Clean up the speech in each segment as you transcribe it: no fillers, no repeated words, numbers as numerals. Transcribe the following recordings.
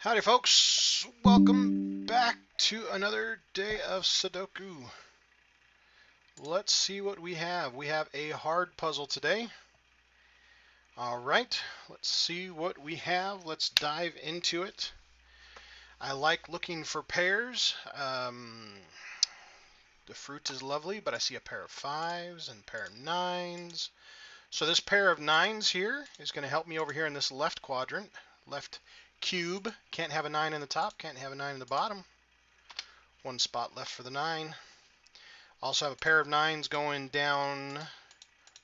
Howdy folks, welcome back to another day of Sudoku. Let's see what we have. We have a hard puzzle today. Alright, let's see what we have. Let's dive into it. I like looking for pairs. The fruit is lovely, but I see a pair of 5s and a pair of 9s. So this pair of 9s here is going to help me over here in this left quadrant, left cube. Can't have a 9 in the top, can't have a 9 in the bottom. One spot left for the 9. Also have a pair of 9s going down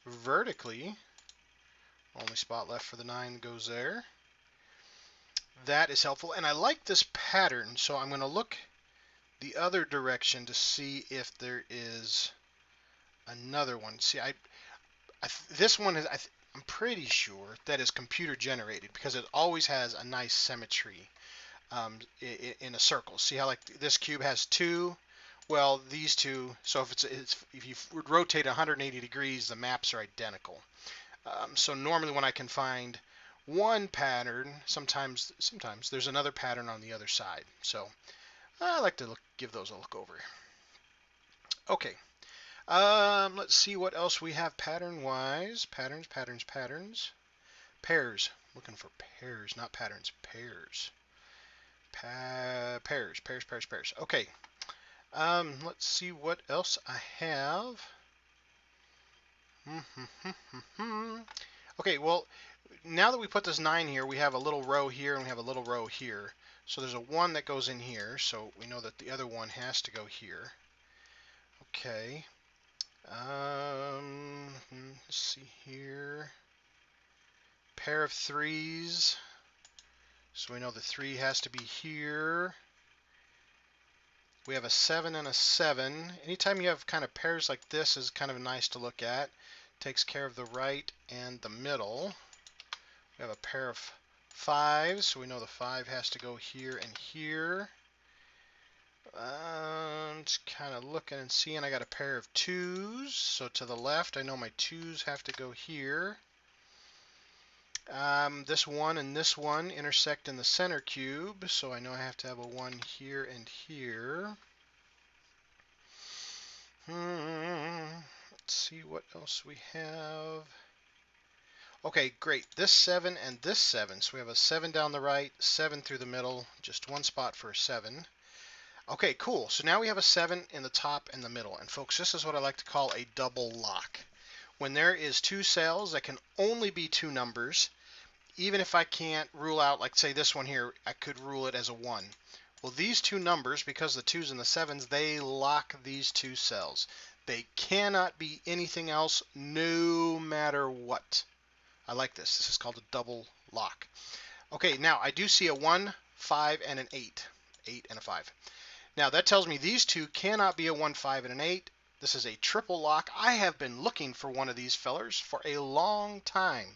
vertically. Only spot left for the 9 goes there. That is helpful. And I like this pattern, so I'm going to look the other direction to see if there is another one. See, this one is, I'm pretty sure that is computer generated because it always has a nice symmetry in a circle. See how like this cube has 2? Well, these two, so if you would rotate 180 degrees, the maps are identical. So normally when I can find one pattern, sometimes there's another pattern on the other side. So I like to give those a look over. Okay, let's see what else we have pattern-wise. Patterns. Pairs. Looking for pairs, not patterns. Pairs. Pairs. Okay. Let's see what else I have. Okay, well, now that we put this 9 here, we have a little row here and we have a little row here. So there's a 1 that goes in here, so we know that the other one has to go here. Okay. Let's see here. Pair of 3s. So we know the 3 has to be here. We have a 7 and a 7. Anytime you have kind of pairs like this is kind of nice to look at. Takes care of the right and the middle. We have a pair of 5s, so we know the 5 has to go here and here. Just kind of looking and seeing. I got a pair of 2s, so to the left I know my 2s have to go here. This 1 and this 1 intersect in the center cube, so I know I have to have a 1 here and here. Let's see what else we have. Okay, great. This 7 and this 7. So we have a 7 down the right, 7 through the middle, just one spot for a 7. Okay, cool. So now we have a 7 in the top and the middle. And folks, this is what I like to call a double lock. When there is 2 cells that can only be 2 numbers, even if I can't rule out, like say this one here, I could rule it as a 1. Well, these 2 numbers, because the 2s and the 7s, they lock these 2 cells. They cannot be anything else, no matter what. I like this. This is called a double lock. Okay, now I do see a 1, 5, and an 8. 8 and a 5. Now that tells me these 2 cannot be a 1, 5, and an 8. This is a triple lock. I have been looking for one of these fellers for a long time.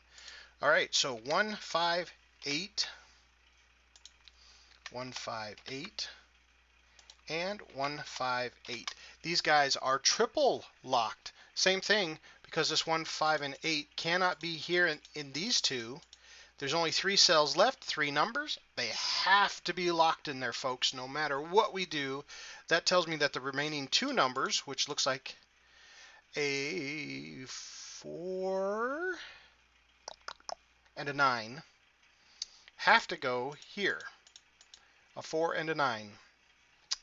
All right, so 1, 5, 8, 1, 5, 8, and 1, 5, 8. These guys are triple locked. Same thing, because this 1, 5, and 8 cannot be here in these 2. There's only 3 cells left, 3 numbers. They have to be locked in there, folks, no matter what we do. That tells me that the remaining 2 numbers, which looks like a 4 and a 9, have to go here. A 4 and a 9.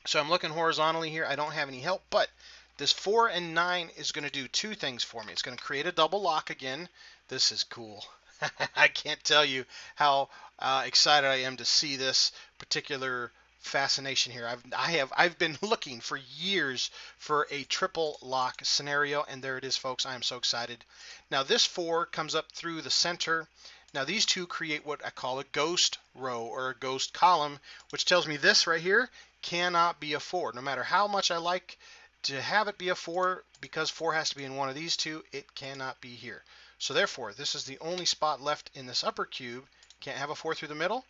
So I'm looking horizontally here. I don't have any help, but this 4 and 9 is going to do 2 things for me. It's going to create a double lock again. This is cool. I can't tell you how excited I am to see this particular fascination here. I've been looking for years for a triple lock scenario, and there it is, folks. I am so excited. Now this 4 comes up through the center. Now these 2 create what I call a ghost row or a ghost column, which tells me this right here cannot be a 4. No matter how much I like to have it be a 4, because 4 has to be in one of these 2, it cannot be here. So therefore, this is the only spot left in this upper cube. Can't have a 4 through the middle,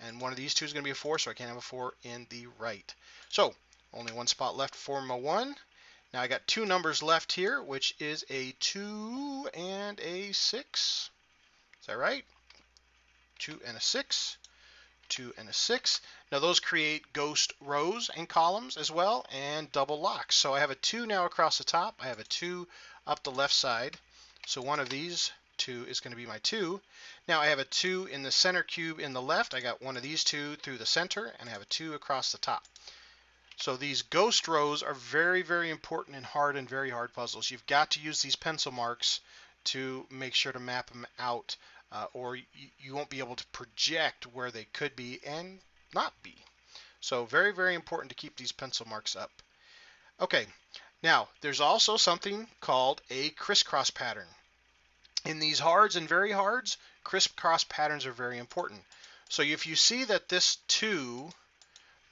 and one of these 2 is going to be a 4, so I can't have a 4 in the right. So only one spot left for my 1. Now I got 2 numbers left here, which is a 2 and a 6. Is that right? 2 and a 6. 2, and a 6. Now those create ghost rows and columns as well, and double locks. So I have a 2 now across the top. I have a 2 up the left side. So one of these 2 is going to be my 2. Now I have a 2 in the center cube in the left. I got one of these 2 through the center, and I have a 2 across the top. So these ghost rows are very, very important in hard and very hard puzzles. You've got to use these pencil marks to make sure to map them out, or you won't be able to project where they could be and not be. So very, very important to keep these pencil marks up. Okay, now there's also something called a crisscross pattern. In these hards and very hards, crisscross patterns are very important. So if you see that this 2,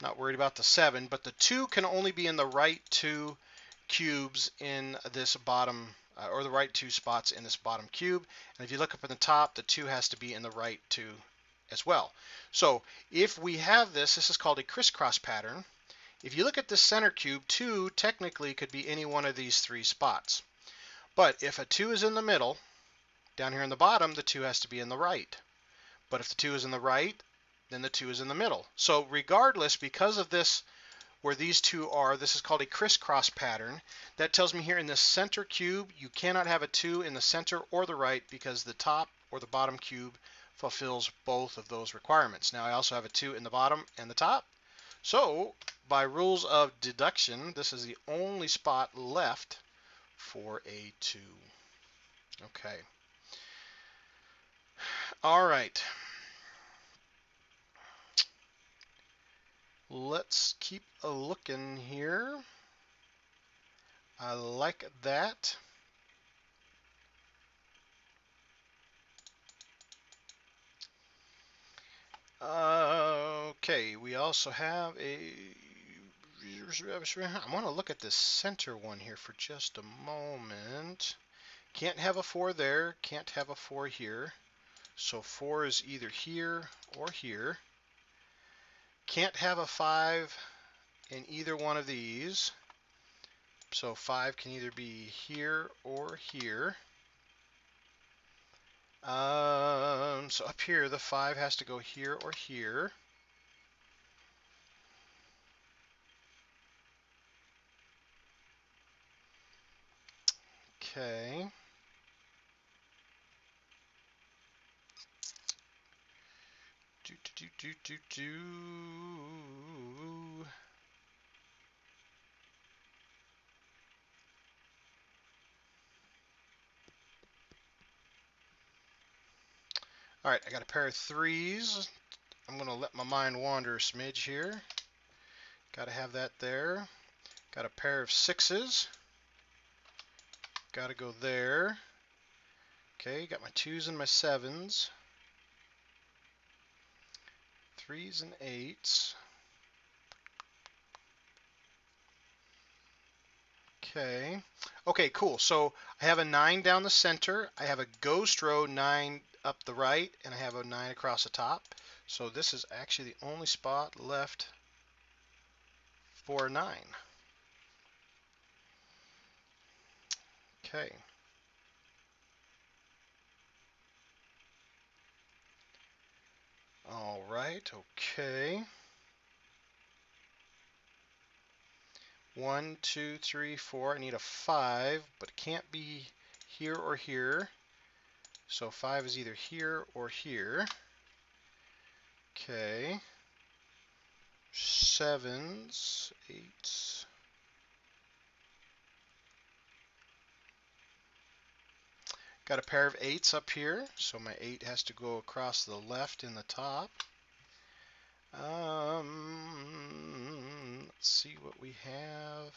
not worried about the 7, but the 2 can only be in the right 2 cubes in this bottom, or the right 2 spots in this bottom cube. And if you look up in the top, the 2 has to be in the right 2 as well. So if we have this is called a crisscross pattern. If you look at the center cube, 2 technically could be any one of these 3 spots. But if a 2 is in the middle, down here in the bottom, the 2 has to be in the right. But if the 2 is in the right, then the 2 is in the middle. So regardless, because of this, where these 2 are, this is called a crisscross pattern. That tells me here in the center cube, you cannot have a 2 in the center or the right because the top or the bottom cube fulfills both of those requirements. Now I also have a 2 in the bottom and the top. So by rules of deduction, this is the only spot left for a 2. Okay. All right. Let's keep a looking here. I like that. Okay, we also have a... I want to look at this center one here for just a moment. Can't have a 4 there, can't have a 4 here. So 4 is either here or here. Can't have a 5 in either one of these. So 5 can either be here or here. So up here, the 5 has to go here or here. Okay. All right, I got a pair of 3s. I'm going to let my mind wander a smidge here. Got to have that there. Got a pair of 6s. Got to go there. Okay, got my 2s and my 7s. 3s and 8s. Okay. Okay, cool. So I have a 9 down the center. I have a ghost row 9 up the right, and I have a 9 across the top. So this is actually the only spot left for a 9. Okay. All right, okay. 1, 2, 3, 4. I need a 5, but it can't be here or here. So 5 is either here or here. Okay. 7s, 8s. Got a pair of 8s up here, so my 8 has to go across the left in the top. Let's see what we have.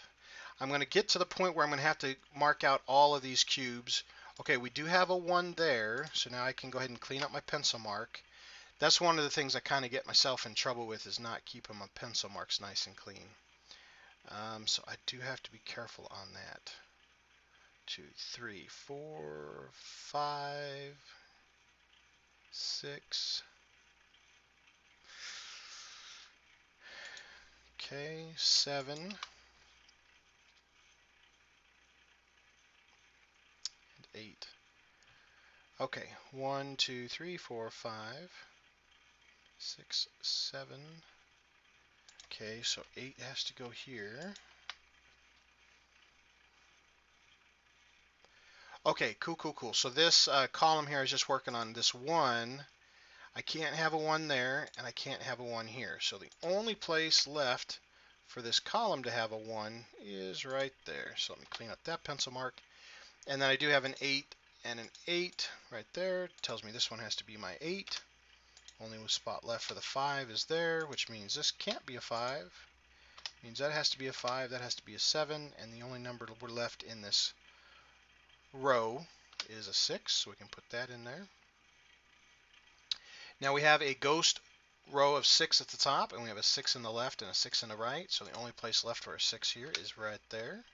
I'm going to get to the point where I'm going to have to mark out all of these cubes. Okay, we do have a 1 there, so now I can go ahead and clean up my pencil mark. That's one of the things I kind of get myself in trouble with, is not keeping my pencil marks nice and clean. So I do have to be careful on that. 2, 3, 4, 5, 6. Okay, 7. And 8. Okay, 1, 2, 3, 4, 5. 6, 7. Okay, so 8 has to go here. Okay, cool. So this column here is just working on this 1. I can't have a 1 there, and I can't have a 1 here. So the only place left for this column to have a 1 is right there. So let me clean up that pencil mark. And then I do have an 8 and an 8 right there. It tells me this one has to be my 8. Only spot left for the 5 is there, which means this can't be a 5. Means that has to be a 5, that has to be a 7, and the only number we're left in this row is a 6, so we can put that in there. Now we have a ghost row of 6 at the top, and we have a 6 in the left and a 6 in the right, so the only place left for a 6 here is right there.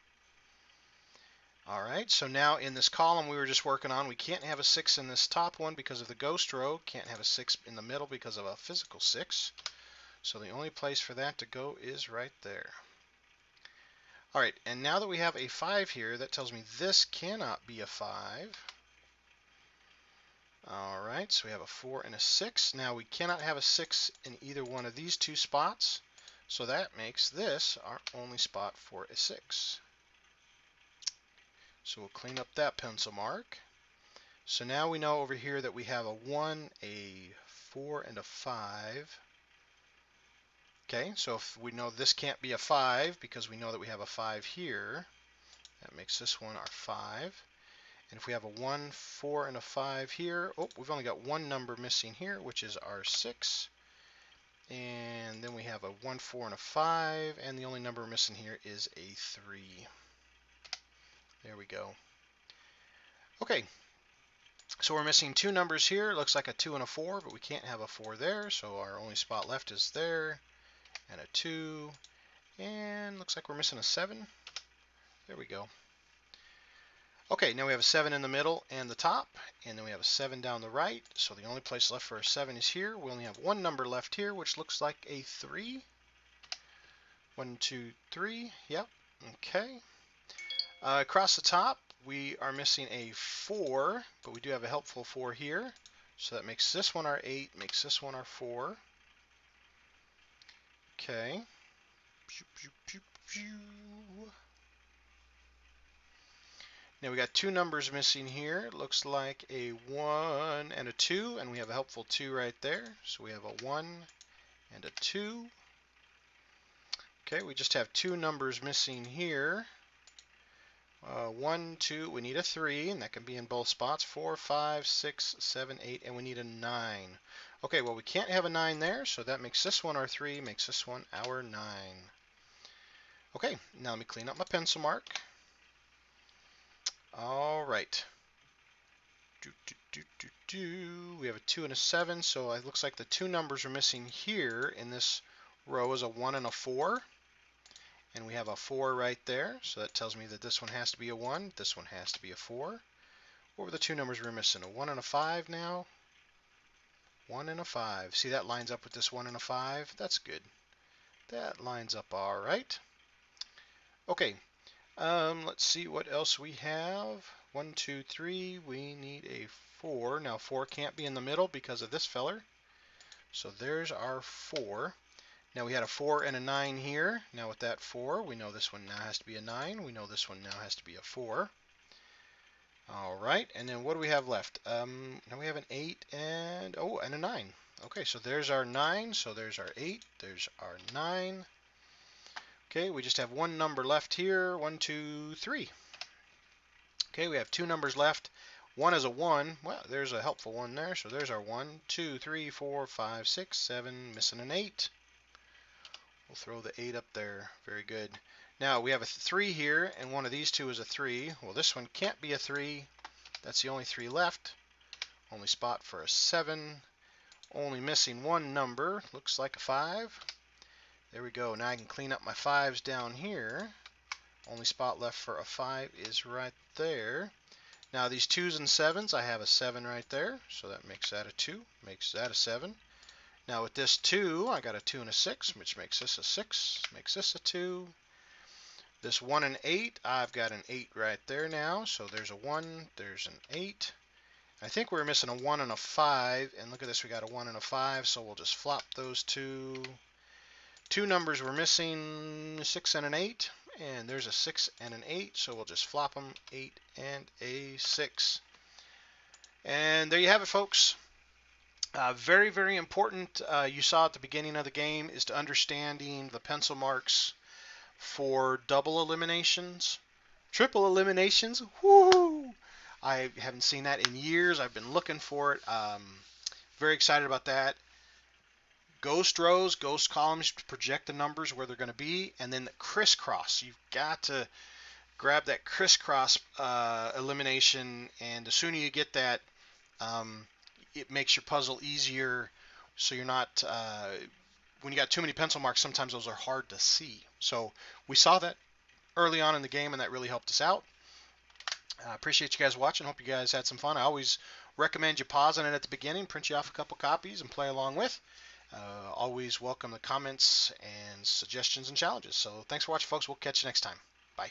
Alright, so now in this column we were just working on, we can't have a 6 in this top one because of the ghost row, can't have a 6 in the middle because of a physical 6, so the only place for that to go is right there. Alright, and now that we have a 5 here, that tells me this cannot be a 5. Alright, so we have a 4 and a 6. Now we cannot have a 6 in either one of these two spots, so that makes this our only spot for a 6. So we'll clean up that pencil mark. So now we know over here that we have a 1, a 4, and a 5. Okay, so if we know this can't be a 5 because we know that we have a 5 here, that makes this one our 5. And if we have a 1, 4, and a 5 here, oh, we've only got one number missing here, which is our 6. And then we have a 1, 4, and a 5, and the only number missing here is a 3. There we go. Okay, so we're missing two numbers here. It looks like a 2 and a 4, but we can't have a 4 there, so our only spot left is there, and a 2, and looks like we're missing a 7. There we go. Okay, now we have a 7 in the middle and the top, and then we have a 7 down the right, so the only place left for a 7 is here. We only have one number left here, which looks like a 3. 1, 2, 3, yep, okay. Across the top, we are missing a 4, but we do have a helpful 4 here, so that makes this one our 8, makes this one our 4. Okay. Now we got two numbers missing here. It looks like a 1 and a 2, and we have a helpful 2 right there. So we have a 1 and a 2. Okay, we just have two numbers missing here. 1, 2, we need a 3, and that can be in both spots. 4, 5, 6, 7, 8, and we need a 9. Okay, well we can't have a 9 there, so that makes this one our 3, makes this one our 9. Okay, now let me clean up my pencil mark. All right. We have a 2 and a 7, so it looks like the two numbers are missing here in this row is a 1 and a 4. And we have a 4 right there, so that tells me that this one has to be a 1, this one has to be a 4. What were the two numbers we're missing? A 1 and a 5 now? 1 and a 5. See, that lines up with this 1 and a 5. That's good. That lines up all right. Okay, let's see what else we have. 1, 2, 3. We need a 4. Now 4 can't be in the middle because of this feller. So there's our 4. Now we had a 4 and a 9 here. Now with that 4, we know this one now has to be a 9. We know this one now has to be a 4. All right, and then what do we have left? Now we have an 8 and, oh, and a 9. Okay, so there's our 9. So there's our 8. There's our 9. Okay, we just have one number left here. 1, 2, 3. Okay, we have two numbers left. One is a 1. Well, there's a helpful 1 there. So there's our 1, 2, 3, 4, 5, 6, 7. Missing an 8. We'll throw the 8 up there. Very good. Now we have a 3 here, and one of these two is a 3. Well, this one can't be a 3. That's the only 3 left. Only spot for a 7. Only missing one number. Looks like a 5. There we go. Now I can clean up my 5s down here. Only spot left for a 5 is right there. Now these 2s and 7s, I have a 7 right there. So that makes that a 2. Makes that a 7. Now with this 2, I got a 2 and a 6, which makes this a 6, makes this a 2. This 1 and 8, I've got an 8 right there now, so there's a 1, there's an 8. I think we were missing a 1 and a 5, and look at this, we got a 1 and a 5, so we'll just flop those two. Two numbers we're missing, 6 and an 8, and there's a 6 and an 8, so we'll just flop them, 8 and a 6. And there you have it, folks. Very, very important, you saw at the beginning of the game, is to understanding the pencil marks for double eliminations. Triple eliminations, whoo! I haven't seen that in years. I've been looking for it. Very excited about that. Ghost rows, ghost columns, project the numbers where they're going to be, and then the crisscross. You've got to grab that crisscross elimination, and the sooner you get that, it makes your puzzle easier. So you're not, when you got too many pencil marks, sometimes those are hard to see. So we saw that early on in the game, and that really helped us out. I appreciate you guys watching. Hope you guys had some fun. I always recommend you pausing it at the beginning, print you off a couple copies, and play along with. Always welcome the comments and suggestions and challenges. So thanks for watching, folks. We'll catch you next time. Bye.